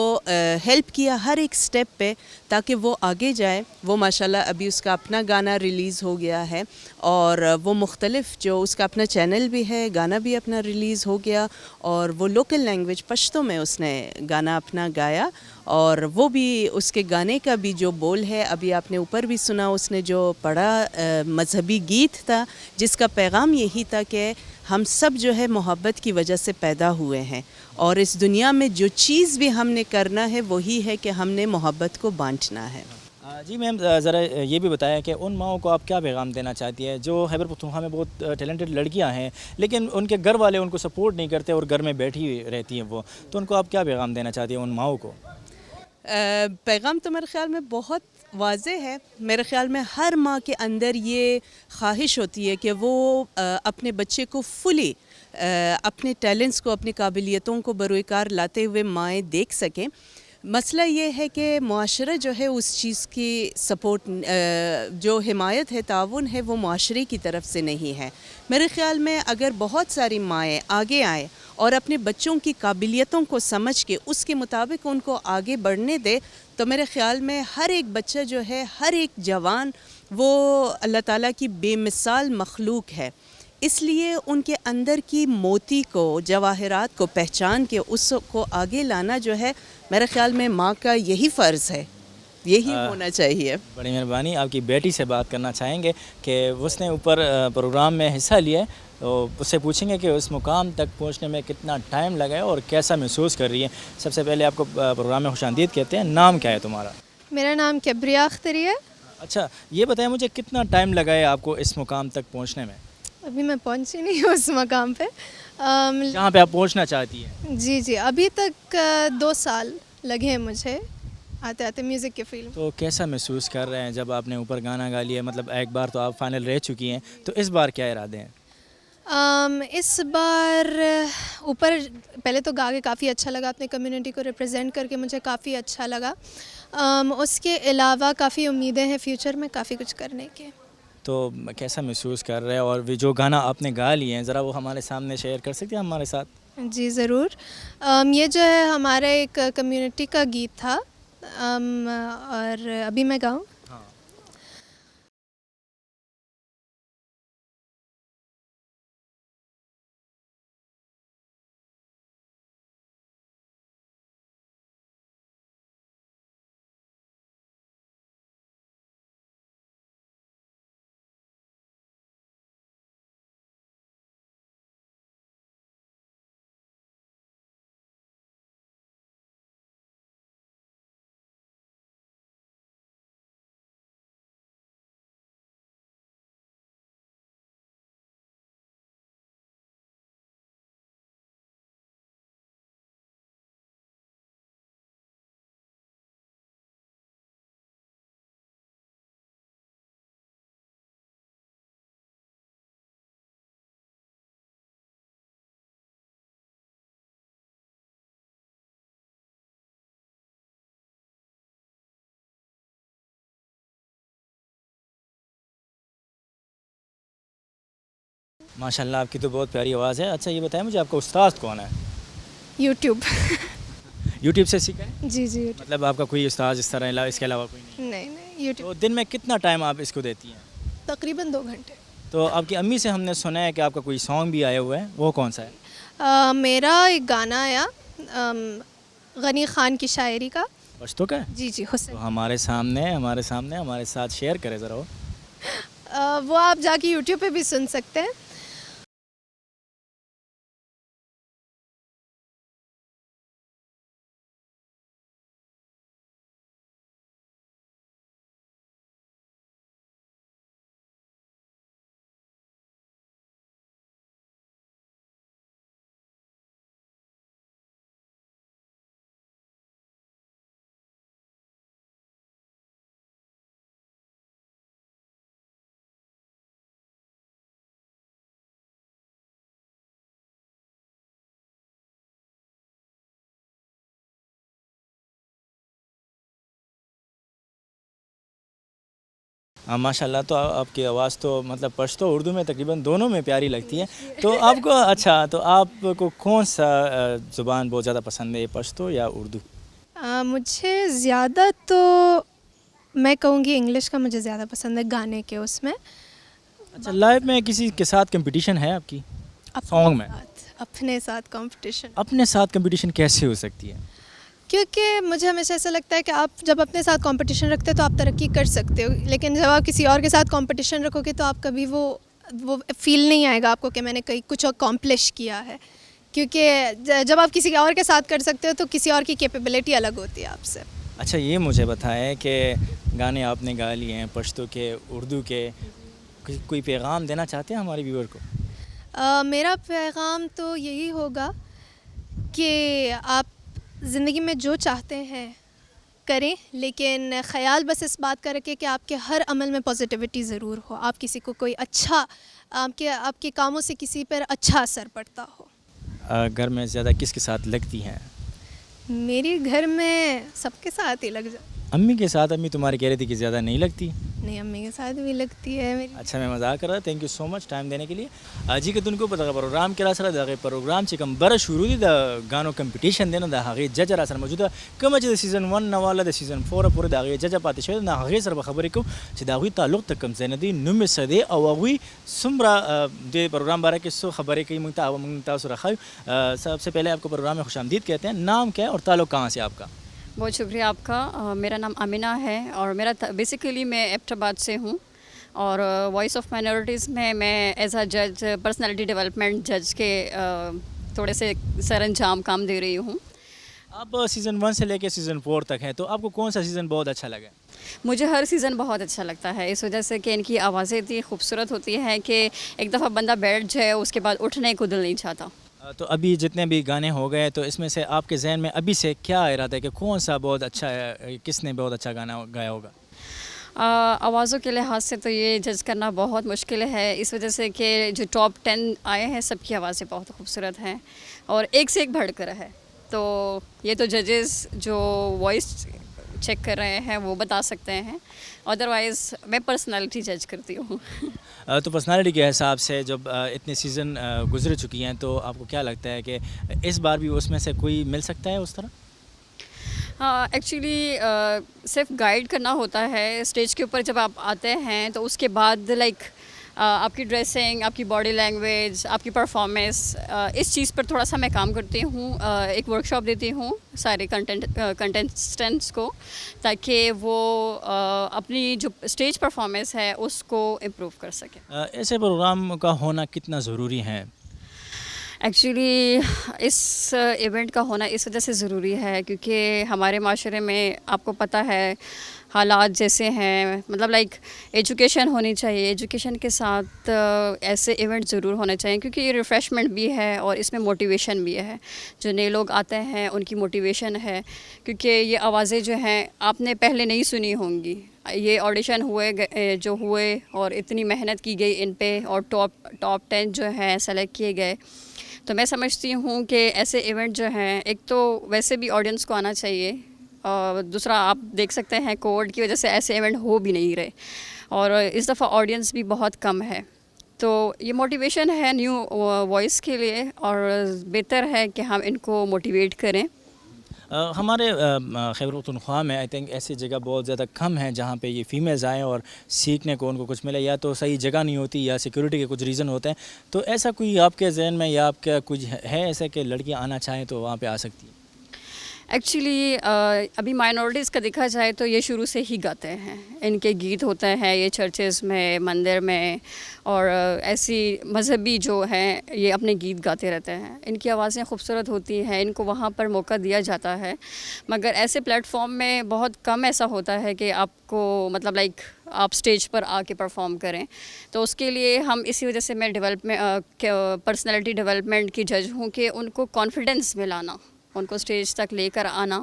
हेल्प किया हर एक स्टेप पे, ताकि वो आगे जाए। वो माशाल्लाह अभी उसका अपना गाना रिलीज़ हो गया है, और वो मुख्तलिफ़ जो उसका अपना चैनल भी है, गाना भी अपना रिलीज़ हो गया, और वो लोकल लैंग्वेज पश्तो में उसने गाना अपना गाया, और वो भी उसके गाने का भी जो बोल है अभी आपने ऊपर भी सुना, उसने जो पढ़ा मजहबी गीत था जिसका पैगाम यही था कि हम सब जो है मोहब्बत की वजह से पैदा हुए हैं, और इस दुनिया में जो चीज़ भी हमने करना है वही है कि हमने मोहब्बत को बांटना है। जी मैम, ज़रा ये भी बताया कि उन माओं को आप क्या पैगाम देना चाहती है जो खैबर पख्तूनख्वा में बहुत टैलेंटेड लड़कियां हैं, लेकिन उनके घर वाले उनको सपोर्ट नहीं करते और घर में बैठी रहती हैं वो, तो उनको आप क्या पैगाम देना चाहती हैं उन माओं को? पैगाम तो मेरे ख़्याल में बहुत वाज़े है। मेरे ख़्याल में हर माँ के अंदर ये ख्वाहिश होती है कि वो अपने बच्चे को फुली अपने टैलेंट्स को, अपनी काबिलियतों को बरोकार लाते हुए माएँ देख सकें। मसला ये है कि मुआशरा जो है उस चीज़ की सपोर्ट, जो हिमायत है, ताउन है, वो मुआशरे की तरफ से नहीं है। मेरे ख़्याल में अगर बहुत सारी माएँ आगे आएँ और अपने बच्चों की काबिलियतों को समझ के उसके मुताबिक उनको आगे बढ़ने दे, तो मेरे ख़्याल में हर एक बच्चा जो है, हर एक जवान, वो अल्लाह ताला की बेमिसाल मखलूक है। इसलिए उनके अंदर की मोती को, जवाहरात को पहचान के उसको आगे लाना जो है, मेरे ख़्याल में माँ का यही फ़र्ज़ है, यही होना चाहिए। बड़ी मेहरबानी। आपकी बेटी से बात करना चाहेंगे कि उसने ऊपर प्रोग्राम में हिस्सा लिया है, तो उससे पूछेंगे कि उस मुकाम तक पहुंचने में कितना टाइम लगा है और कैसा महसूस कर रही है। सबसे पहले आपको प्रोग्राम में खुशामदीद कहते हैं। नाम क्या है तुम्हारा? मेरा नाम किब्रिया अख्तरी है। अच्छा, ये बताएं मुझे कितना टाइम लगा है आपको इस मुकाम तक पहुँचने में? अभी मैं पहुंची नहीं हूँ उस मकाम पे, जहाँ पे आप पहुँचना चाहती हैं। जी, अभी तक 2 साल लगे हैं मुझे आते आते म्यूज़िक के फील्ड में। तो कैसा महसूस कर रहे हैं जब आपने ऊपर गाना गा लिया? मतलब एक बार तो आप फाइनल रह चुकी हैं, तो इस बार क्या इरादे हैं? इस बार ऊपर पहले तो गा के काफ़ी अच्छा लगा, अपने कम्युनिटी को रिप्रेजेंट करके मुझे काफ़ी अच्छा लगा। उसके अलावा काफ़ी उम्मीदें हैं फ्यूचर में काफ़ी कुछ करने के। तो कैसा महसूस कर रहे हैं, और वे जो गाना आपने गा लिए हैं ज़रा वो हमारे सामने शेयर कर सकते हैं हमारे साथ? जी ज़रूर। ये जो है हमारे एक कम्युनिटी का गीत था, और अभी मैं गाऊँ? हाँ। माशाल्लाह, आपकी तो बहुत प्यारी आवाज़ है। अच्छा, ये बताएं मुझे आपका उस्ताद कौन है? यूट्यूब। यूट्यूब से सीखा है? जी YouTube। मतलब आपका कोई उस्ताद इस तरह इसके अलावा कोई नहीं? नहीं यूट्यूब। तो दिन में कितना टाइम आप इसको देती हैं? तकरीबन 2 घंटे। तो आपकी अम्मी से हमने सुना है कि आपका कोई सॉन्ग भी आया हुआ है, वो कौन सा है? मेरा एक गाना आया गनी खान की शायरी का। पश्तो का है? जी जी तो हुसैन। हमारे सामने हमारे साथ शेयर करें ज़रा वो। वो आप जाके यूट्यूब पे भी सुन सकते हैं। हाँ माशाल्लाह, तो आपकी आवाज़ तो मतलब पश्तो उर्दू में तकरीबन दोनों में प्यारी लगती है। तो आपको अच्छा, तो आपको कौन सा ज़ुबान बहुत ज़्यादा पसंद है, पश्तो या उर्दू? मुझे ज़्यादा तो मैं कहूँगी इंग्लिश का मुझे ज़्यादा पसंद है गाने के उसमें। अच्छा, लाइफ में किसी के साथ कंपटीशन है आपकी सॉन्ग में? अपने साथ कंपटीशन। अपने साथ कंपटीशन कैसे हो सकती है? क्योंकि मुझे हमेशा ऐसा लगता है कि आप जब अपने साथ कंपटीशन रखते हो तो आप तरक्की कर सकते हो, लेकिन जब आप किसी और के साथ कंपटीशन रखोगे तो आप कभी वो फील नहीं आएगा आपको कि मैंने कहीं कुछ अकॉम्प्लिश किया है। क्योंकि जब आप किसी और के साथ कर सकते हो तो किसी और की कैपेबिलिटी अलग होती है आपसे। अच्छा, ये मुझे बताएं कि गाने आपने गा लिए हैं पश्तो के, उर्दू के, कोई पैगाम देना चाहते हैं हमारे व्यूअर को? मेरा पैगाम तो यही होगा कि आप ज़िंदगी में जो चाहते हैं करें, लेकिन ख़याल बस इस बात का रखें कि आपके हर अमल में पॉजिटिविटी ज़रूर हो। आप किसी को कोई अच्छा आपके कामों से किसी पर अच्छा असर पड़ता हो। घर में ज़्यादा किसके साथ लगती हैं? मेरे घर में सबके साथ ही लग जा। अम्मी के साथ? अम्मी तुम्हारी कह रही थी कि ज़्यादा नहीं लगती। नहीं, अम्मी के साथ भी लगती है मेरी। अच्छा, मैं मजाक कर रहा। Thank you so much time देने के लिए। जी कि तुमको पता प्रोग्राम के सर दे प्रोग्राम चिकम बर शुरू दी गानो कंपटीशन देना दा हगे जज रासर मौजूद कम च सीजन 1 नवाला द सीजन 4 पूरे दागे जज पाते शो ना हगे सर खबर को च दागी ताल्लुक तक कम ज़ैनदी नुम सदे और वही सुमरा दे प्रोग्राम बारे के सो खबर की मुंगता सुरखा। सबसे पहले आपको प्रोग्राम में खुशामदीद कहते हैं। नाम क्या है और ताल्लुक कहाँ से आपका? बहुत शुक्रिया आपका। मेरा नाम अमीना है और मेरा बेसिकली मैं एबटाबाद से हूँ और वॉइस ऑफ माइनॉरिटीज़ में मैं एज अ जज पर्सनालिटी डेवलपमेंट जज के थोड़े से सरंजाम काम दे रही हूँ। आप सीज़न 1 से लेकर सीज़न 4 तक हैं, तो आपको कौन सा सीज़न बहुत अच्छा लगा? मुझे हर सीज़न बहुत अच्छा लगता है, इस वजह से कि इनकी आवाज़ें इतनी खूबसूरत होती हैं कि एक दफ़ा बंदा बैठ जाए उसके बाद उठने को दिल नहीं चाहता। तो अभी जितने भी गाने हो गए, तो इसमें से आपके जहन में अभी से क्या इरादा है कि कौन सा बहुत अच्छा है, किसने बहुत अच्छा गाना गाया होगा? आवाज़ों के लिहाज से तो ये जज करना बहुत मुश्किल है, इस वजह से कि जो टॉप 10 आए हैं सबकी आवाज़ें बहुत खूबसूरत हैं और एक से एक बढ़कर है। तो ये तो जजेस जो वॉइस चेक कर रहे हैं वो बता सकते हैं, अदरवाइज़ मैं पर्सनालिटी जज करती हूँ। तो पर्सनालिटी के हिसाब से जब इतने सीज़न गुजर चुकी हैं, तो आपको क्या लगता है कि इस बार भी उसमें से कोई मिल सकता है उस तरह? एक्चुअली सिर्फ गाइड करना होता है। स्टेज के ऊपर जब आप आते हैं तो उसके बाद आपकी ड्रेसिंग, आपकी बॉडी लैंग्वेज, आपकी परफॉर्मेंस, इस चीज़ पर थोड़ा सा मैं काम करती हूँ। एक वर्कशॉप देती हूँ सारे कंटेस्टेंट्स को, ताकि वो अपनी जो स्टेज परफॉर्मेंस है उसको इम्प्रूव कर सकें। ऐसे प्रोग्राम का होना कितना ज़रूरी है? एक्चुअली इस इवेंट का होना इस वजह से ज़रूरी है क्योंकि हमारे माशरे में आपको पता है हालात जैसे हैं, मतलब एजुकेशन होनी चाहिए। एजुकेशन के साथ ऐसे इवेंट ज़रूर होने चाहिए क्योंकि ये रिफ़्रेशमेंट भी है और इसमें मोटिवेशन भी है। जो नए लोग आते हैं उनकी मोटिवेशन है, क्योंकि ये आवाज़ें जो हैं आपने पहले नहीं सुनी होंगी। ये ऑडिशन हुए और इतनी मेहनत की गई इन पे और टॉप 10 जो हैं सेलेक्ट किए गए। तो मैं समझती हूँ कि ऐसे इवेंट जो हैं, एक तो वैसे भी ऑडियंस को आना चाहिए और दूसरा आप देख सकते हैं कोविड की वजह से ऐसे इवेंट हो भी नहीं रहे और इस दफ़ा ऑडियंस भी बहुत कम है। तो ये मोटिवेशन है न्यू वॉइस के लिए और बेहतर है कि हम इनको मोटिवेट करें। हमारे खैबर पख्तूनख्वा में आई थिंक ऐसी जगह बहुत ज़्यादा कम है जहाँ पे ये फ़ीमेल्स आएँ और सीखने को उनको कुछ मिले, या तो सही जगह नहीं होती या सिक्योरिटी के कुछ रीज़न होते हैं। तो ऐसा कोई आपके जहन में या आपका कुछ है ऐसा कि लड़कियाँ आना चाहें तो वहाँ पे आ सकती हैं? एक्चुअली अभी माइनॉरिटीज़ का देखा जाए तो ये शुरू से ही गाते हैं, इनके गीत होते हैं ये चर्चेज़ में, मंदिर में, और ऐसी मजहबी जो हैं ये अपने गीत गाते रहते हैं। इनकी आवाज़ें खूबसूरत होती हैं, इनको वहाँ पर मौका दिया जाता है, मगर ऐसे प्लेटफॉर्म में बहुत कम ऐसा होता है कि आपको मतलब लाइक आप स्टेज पर आके परफॉर्म करें। तो उसके लिए हम इसी वजह से मैं पर्सनैलिटी डेवलपमेंट की जज हूँ कि उनको कॉन्फिडेंस में लाना, उनको स्टेज तक लेकर आना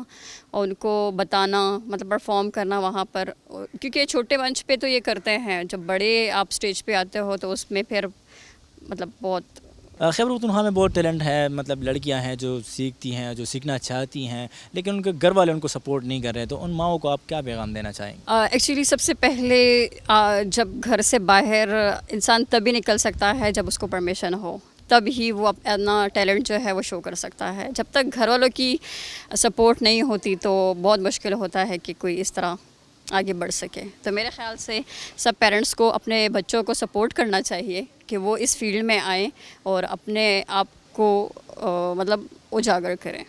और उनको बताना, मतलब परफॉर्म करना वहाँ पर, क्योंकि छोटे मंच पे तो ये करते हैं, जब बड़े आप स्टेज पे आते हो तो उसमें फिर मतलब बहुत खैबर पख्तूनख्वा में बहुत टैलेंट है, मतलब लड़कियां हैं जो सीखती हैं, जो सीखना चाहती हैं, लेकिन उनके घर वाले उनको सपोर्ट नहीं कर रहे। तो उन माओं को आप क्या पैगाम देना चाहेंगे? एक्चुअली सबसे पहले जब घर से बाहर इंसान तभी निकल सकता है जब उसको परमिशन हो, तब ही वो अपना टैलेंट जो है वो शो कर सकता है। जब तक घर वालों की सपोर्ट नहीं होती तो बहुत मुश्किल होता है कि कोई इस तरह आगे बढ़ सके। तो मेरे ख्याल से सब पेरेंट्स को अपने बच्चों को सपोर्ट करना चाहिए कि वो इस फील्ड में आएँ और अपने आप को मतलब उजागर करें।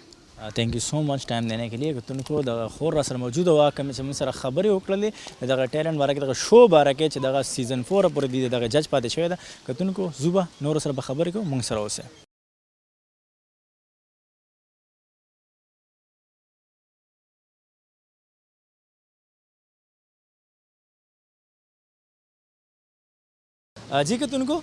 Thank you so much time देने के लिए। तुमको दगा खोर सर मौजूद हुआ कम से मुझसे खबरें उकड़े दगा टैलेंट बारे के शो बारे के दगा सीजन 4 पूरे दी दगा जज पाते शो दा तुमको जुबा नोर सर खबर को मुंगसरा से जी के तुमको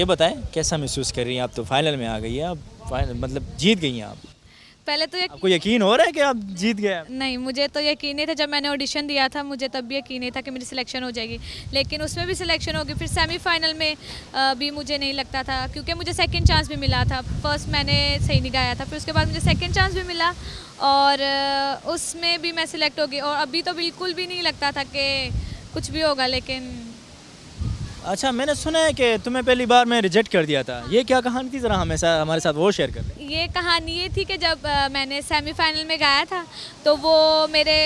ये बताएं कैसा महसूस कर रही हैं आप? तो फाइनल में आ गई हैं, आप मतलब जीत गई हैं आप। पहले तो आपको यकीन हो रहा है कि आप जीत गए? नहीं, मुझे तो यकीन नहीं था। जब मैंने ऑडिशन दिया था मुझे तब भी यकीन नहीं था कि मेरी सिलेक्शन हो जाएगी, लेकिन उसमें भी सिलेक्शन होगी। फिर सेमीफाइनल में भी मुझे नहीं लगता था, क्योंकि मुझे सेकंड चांस भी मिला था। फर्स्ट मैंने सही नहीं गाया था, फिर उसके बाद मुझे सेकंड चांस भी मिला और उसमें भी मैं सिलेक्ट हो गई। और अभी तो बिल्कुल भी नहीं लगता था कि कुछ भी होगा, लेकिन अच्छा, मैंने सुना है कि तुम्हें पहली बार में रिजेक्ट कर दिया था, ये क्या कहानी थी? ज़रा हमेशा हमारे साथ वो शेयर कर दें। ये कहानी ये थी कि जब मैंने सेमीफाइनल में गाया था तो वो मेरे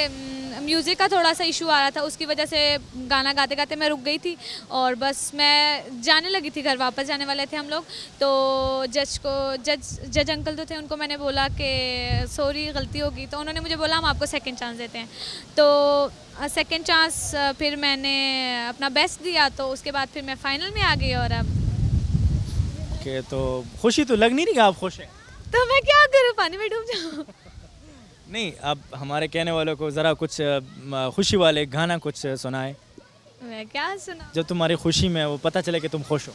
म्यूज़िक का थोड़ा सा इशू आ रहा था, उसकी वजह से गाना गाते गाते मैं रुक गई थी और बस मैं जाने लगी थी घर, वापस जाने वाले थे हम लोग। तो जज अंकल जो थे उनको मैंने बोला कि सॉरी गलती होगी, तो उन्होंने मुझे बोला हम आपको सेकंड चांस देते हैं। तो सेकंड चांस फिर मैंने अपना बेस्ट दिया, तो उसके बाद फिर मैं फाइनल में आ गई। और अब ओके, तो खुशी तो लग नहीं रही आप खुश हैं? तो मैं क्या करूँ, पानी में डूब जाऊँ? नहीं, अब हमारे कहने वालों को ज़रा कुछ खुशी वाले गाना कुछ सुनाए। मैं क्या सुना? जब तुम्हारी खुशी में वो पता चले कि तुम खुश हो।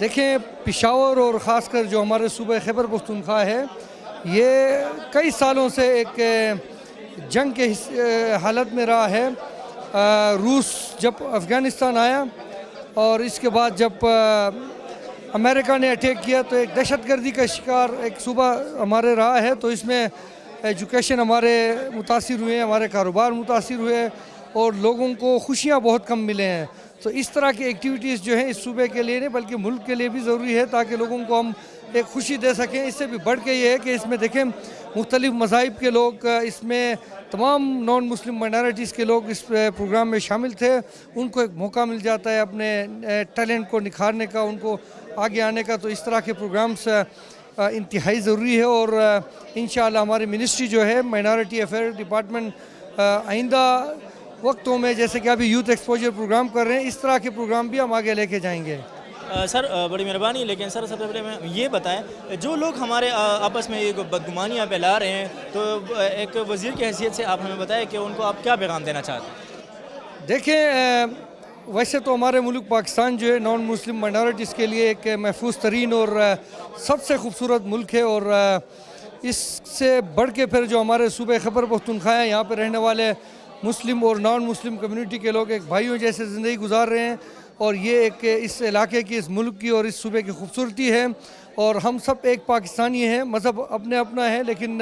देखें, पेशावर और ख़ासकर जो हमारे सूबे खैबर पख्तूनख्वा है, ये कई सालों से एक जंग के हालत में रहा है। रूस जब अफ़गानिस्तान आया और इसके बाद जब अमेरिका ने अटैक किया तो एक दहशतगर्दी का शिकार एक सूबा हमारे रहा है। तो इसमें एजुकेशन हमारे मुतासिर हुए, हमारे कारोबार मुतासिर हुए और लोगों को खुशियाँ बहुत कम मिले हैं। तो इस तरह की एक्टिविटीज़ जो हैं इस सूबे के लिए नहीं बल्कि मुल्क के लिए भी ज़रूरी है ताकि लोगों को हम एक खुशी दे सकें। इससे भी बढ़ के ये है कि इसमें देखें मुख्तलिफ़ मज़ाहिब के लोग, इसमें तमाम नॉन मुस्लिम माइनॉरिटीज़ के लोग इस प्रोग्राम में शामिल थे। उनको एक मौका मिल जाता है अपने टैलेंट को निखारने का, उनको आगे आने का। तो इस तरह के प्रोग्राम्स इंतहाई ज़रूरी है और इंशाअल्लाह हमारी मिनिस्ट्री जो है माइनॉरिटी अफेयर डिपार्टमेंट आइंदा वक्तों में जैसे कि अभी यूथ एक्सपोजर प्रोग्राम कर रहे हैं, इस तरह के प्रोग्राम भी हम आगे लेके जाएंगे। सर बड़ी मेहरबानी, लेकिन सर सबसे पहले मैं ये बताएं, जो लोग हमारे आपस में ये बदगुमानियाँ फैला रहे हैं, तो एक वज़ीर की हैसियत से आप हमें बताएं कि उनको आप क्या पैगाम देना चाहते हैं? देखें, वैसे तो हमारे मुल्क पाकिस्तान जो है नॉन मुस्लिम माइनॉरिटीज़ के लिए एक महफूज तरीन और सबसे खूबसूरत मुल्क है और इससे बढ़ के फिर जो हमारे सूबे खैबर पख्तूनख्वा है, यहाँ पर रहने वाले मुस्लिम और नॉन मुस्लिम कम्युनिटी के लोग एक भाइयों जैसे ज़िंदगी गुजार रहे हैं और ये एक इस इलाके की, इस मुल्क की और इस सूबे की खूबसूरती है। और हम सब एक पाकिस्तानी हैं, मज़हब अपने अपना है लेकिन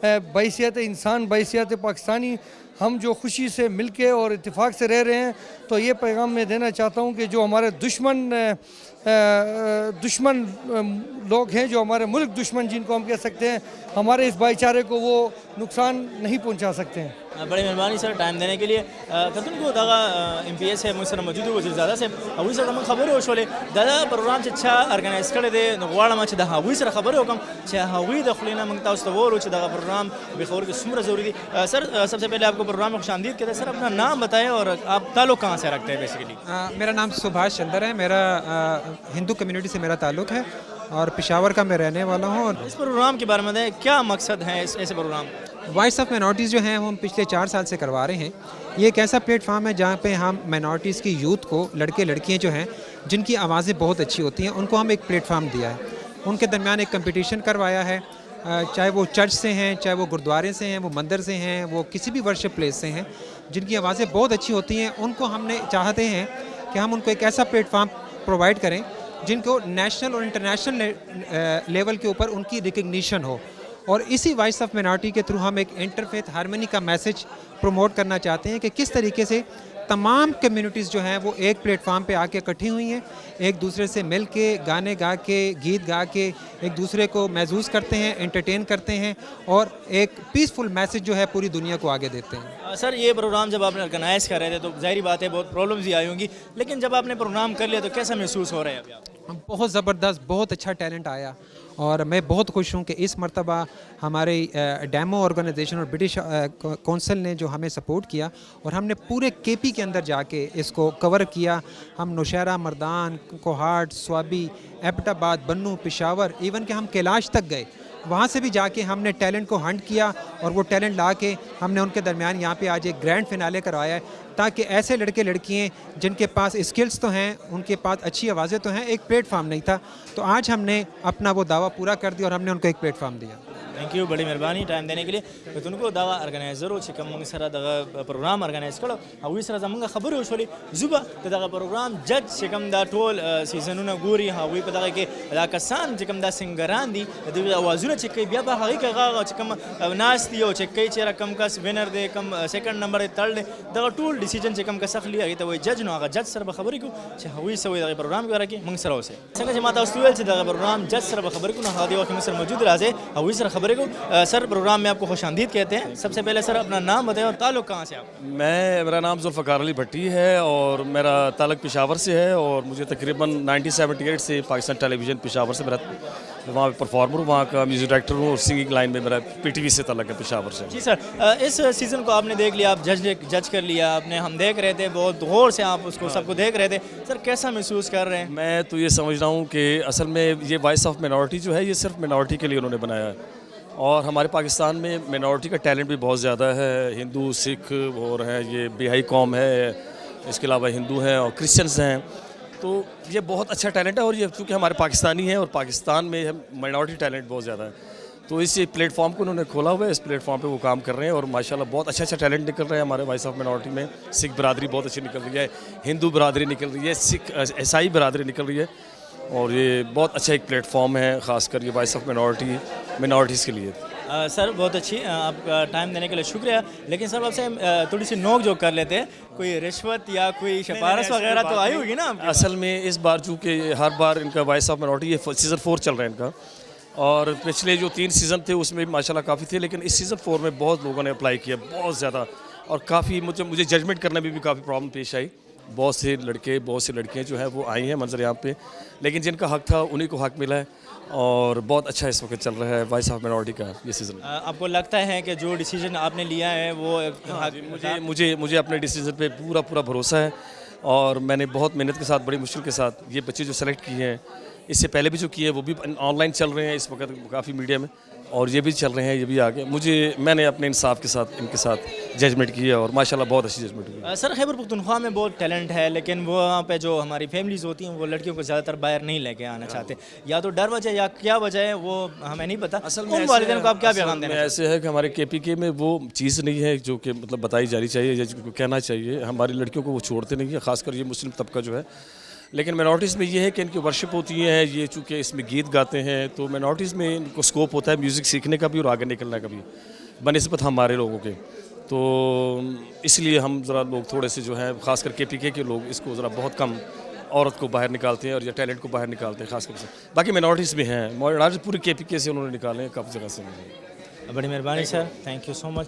बैसियत इंसान, बैसियत पाकिस्तानी, हम जो खुशी से मिल के और इत्तेफाक से रह रहे हैं। तो ये पैगाम मैं देना चाहता हूँ कि जो हमारे दुश्मन लोग हैं, जो हमारे मुल्क दुश्मन जिनको हम कह सकते हैं, हमारे इस भाईचारे को वो नुकसान नहीं पहुँचा सकते हैं। बड़ी मेहरबानी सर टाइम देने के लिए। कतन को दागा MPS है मुझसे मौजूद है वज़ीर ज़ादा से अवी सर हम खबर हो शोले दादा प्रोग्राम अच्छा ऑर्गेनाइज कर दे नगवाड़ा में दा अवी सर खबर हो कम हवी दखलीना मंगता उस वो रोच दागा प्रोग्राम बेखबर के सुमर ज़रूरी थी। सर सबसे पहले आपको प्रोग्राम में खुशामदीद कहते हैं। सर अपना नाम बताएं और आप ताल्लुक़ कहाँ से रखते हैं? बेसिकली मेरा नाम सुभाष चंदर है, मेरा हिंदू कम्युनिटी से मेरा ताल्लुक़ है और पेशावर का मैं रहने वाला हूँ। और इस प्रोग्राम के बारे में क्या मकसद है ऐसे प्रोग्राम? वॉइस ऑफ माइनॉरिटीज़ जो हैं वो हम पिछले 4 साल से करवा रहे हैं। ये एक ऐसा प्लेटफार्म है जहाँ पे हम माइनॉरिटीज़ की यूथ को, लड़के लड़कियाँ जो हैं जिनकी आवाज़ें बहुत अच्छी होती हैं, उनको हम एक प्लेटफार्म दिया है। उनके दरमियान एक कंपटीशन करवाया है, चाहे वो चर्च से हैं, चाहे वो गुरुद्वारे से हैं, वो मंदिर से हैं, वो किसी भी वर्शिप प्लेस से हैं, जिनकी आवाज़ें बहुत अच्छी होती हैं। उनको हमने चाहते हैं कि हम उनको एक ऐसा प्लेटफार्म प्रोवाइड करें जिनको नेशनल और इंटरनेशनल लेवल के ऊपर उनकी रिकग्निशन हो। और इसी वॉइस ऑफ माइनॉरिटी के थ्रू हम एक इंटरफेथ हार्मनी का मैसेज प्रमोट करना चाहते हैं कि किस तरीके से तमाम कम्युनिटीज़ जो हैं वो एक प्लेटफार्म पे आके इकट्ठी हुई हैं, एक दूसरे से मिल के गाने गा के, गीत गा के एक दूसरे को महसूस करते हैं, एंटरटेन करते हैं और एक पीसफुल मैसेज जो है पूरी दुनिया को आगे देते हैं। सर ये प्रोग्राम जब आपने ऑर्गेनाइज़ कर रहे थे तो जाहिर बात है बहुत प्रॉब्लम्स भी आई होंगी, लेकिन जब आपने प्रोग्राम कर लिया तो कैसा महसूस हो रहा है अभी आप? बहुत ज़बरदस्त, बहुत अच्छा टैलेंट आया और मैं बहुत खुश हूँ कि इस मरतबा हमारे डेमो ऑर्गेनाइजेशन और ब्रिटिश कौंसिल ने जो हमें सपोर्ट किया और हमने पूरे KP के अंदर जाके इसको कवर किया। हम नौशहरा, मर्दान, कोहाट, स्वाबी, एबटाबाद, बन्नू, पेशावर, इवन कि हम कैलाश तक गए। वहाँ से भी जाके हमने टैलेंट को हंट किया और वो टैलेंट ला के हमने उनके दरमियान यहाँ पे आज एक ग्रैंड फिनाले करवाया है ताकि ऐसे लड़के लड़कियाँ जिनके पास स्किल्स तो हैं, उनके पास अच्छी आवाज़ें तो हैं, एक प्लेटफार्म नहीं था, तो आज हमने अपना वो दावा पूरा कर दिया और हमने उनको एक प्लेटफार्म दिया। थैंक यू, बड़ी मेहरबानी टाइम देने के लिए। तो उनको दावा ऑर्गेनाइजर हो चिकम मंग सरा दगा प्रोग्राम ऑर्गेनाइज करो अवी सरा जमंगा खबर हो छोली जुबा तो दगा प्रोग्राम जज चिकम दा टोल सीजनuna गोरी हावी पता के दा कसान चिकम दा सिंगरान दी द आवाजुना चिकई बिया बा हगी का चिकम नास दियो चिकई चेरा कम का विनर दे कम सेकंड नंबर तल दे दगा टोल डिसीजन चिकम का सख लिया तो जज नो जज सर खबर को हवी सवे दगा प्रोग्राम के रखी मंग सरा से संग जमाता उस्तुल से दगा प्रोग्राम जज सर खबर को ना हादी वक्त में सर मौजूद राजे हवी सर खबर को सर प्रोग्राम में आपको खुशामदीद कहते हैं। सबसे पहले सर अपना नाम बताएं और ताल्लुक़ कहाँ से आप? मेरा नाम जुल्फ़कार अली भट्टी है और मेरा ताल्लुक़ पेशावर से है और मुझे तकरीबन 1978 से पाकिस्तान टेलीविज़न पेशावर से मेरा वहाँ पे परफॉर्मर हूँ, वहाँ का म्यूज़िक डायरेक्टर हूँ और सिंगिंग लाइन में मेरा PTV से ताल्लुक़ है पेशावर से। जी सर, इस सीज़न को आपने देख लिया, आप जज कर लिया आपने, हम देख रहे थे बहुत गौर से आप उसको सबको देख रहे थे, सर कैसा महसूस कर रहे हैं? मैं तो ये समझ रहा हूँ कि असल में ये वॉइस ऑफ माइनॉरिटी जो है ये सिर्फ माइनॉरिटी के लिए उन्होंने बनाया है और हमारे पाकिस्तान में माइनॉरिटी का टैलेंट भी बहुत ज़्यादा है। हिंदू, सिख और हैं, ये बिहाई कौम है, इसके अलावा हिंदू हैं और क्रिश्चियंस हैं, तो ये बहुत अच्छा टैलेंट है और ये चूँकि हमारे पाकिस्तानी हैं और पाकिस्तान में माइनॉरिटी टैलेंट बहुत ज़्यादा है, तो इस प्लेटफॉर्म को उन्होंने खोला हुआ है। इस प्लेटफॉर्म पे वो काम कर रहे हैं और माशाल्लाह बहुत अच्छा अच्छा टैलेंट निकल रहा है हमारे वॉइस ऑफ माइनॉरिटी में। सिख बरादरी बहुत अच्छी निकल रही है, हिंदू बरादरी निकल रही है, सिख ईसाई बरादरी निकल रही है और ये बहुत अच्छा एक प्लेटफॉर्म है ख़ासकर ये वॉइस ऑफ माइनॉरिटीज़ के लिए। सर बहुत अच्छी आपका टाइम देने के लिए शुक्रिया, लेकिन सर आपसे थोड़ी सी नोक जोक कर लेते हैं, कोई रिश्वत या कोई सिफारिश वगैरह तो आई होगी ना आपके पास? असल में इस बार चूँकि हर बार इनका वॉइस ऑफ माइनॉरिटी ये सीज़न 4 चल रहा है इनका, और पिछले जो 3 सीज़न थे उसमें भी माशाल्लाह काफ़ी थे, लेकिन इस सीज़न 4 में बहुत लोगों ने अप्लाई किया, बहुत ज़्यादा, और काफ़ी मुझे जजमेंट करने में भी काफ़ी प्रॉब्लम पेश आई। बहुत से लड़के बहुत सी लड़कियाँ जो हैं वो आई हैं मंजर यहाँ पे, लेकिन जिनका हक था उन्हीं को हक मिला है, और बहुत अच्छा इस वक्त चल रहा है वॉइस ऑफ माइनॉरिटी का ये सीज़न। आपको लगता है कि जो डिसीजन आपने लिया है वो मुझे अपने डिसीजन पे पूरा भरोसा है, और मैंने बहुत मेहनत के साथ, बड़ी मुश्किल के साथ ये बच्चे जो सेलेक्ट किए हैं, इससे पहले भी जो किए हैं वो भी ऑनलाइन चल रहे हैं इस वक्त काफ़ी मीडिया में, और ये भी चल रहे हैं, ये भी आगे। मैंने अपने इंसाफ के साथ इनके साथ जजमेंट किया, और माशाल्लाह बहुत अच्छी जजमेंट हुई। सर खैबर पख्तूनख्वा में बहुत टैलेंट है, लेकिन वो वहाँ पे जो हमारी फैमिलीज़ होती हैं वो लड़कियों को ज़्यादातर बाहर नहीं लेके आना चाहते, या तो डर वजह या क्या वजह है वो हमें नहीं पता। असल में वालिदैन को आप क्या पैगाम देना? ऐसे है कि हमारे KPK में वो चीज़ नहीं है जो कि मतलब बताई जानी चाहिए या जो कहना चाहिए, हमारी लड़कियों को वो छोड़ते नहीं है, ख़ासकर ये मुस्लिम तबका जो है। लेकिन मिनॉरिटीज़ में ये है कि इनकी वर्शिप होती है, ये चूँकि इसमें गीत गाते हैं, तो मिनॉरिटीज़ में इनको स्कोप होता है म्यूज़िक सीखने का भी और आगे निकलने का भी बनिस्बत हमारे लोगों के, तो इसलिए हम ज़रा लोग थोड़े से जो है ख़ासकर KPK के लोग इसको ज़रा बहुत कम औरत को बाहर निकालते हैं और या टैलेंट को बाहर निकालते हैं खासकर से। बाकी मिनॉरिटीज़ भी हैं, मिनॉरिटीज़ पूरी KPK से उन्होंने निकाले हैं काफ़ी जगह से। बड़ी मेहरबानी sir, thank you so much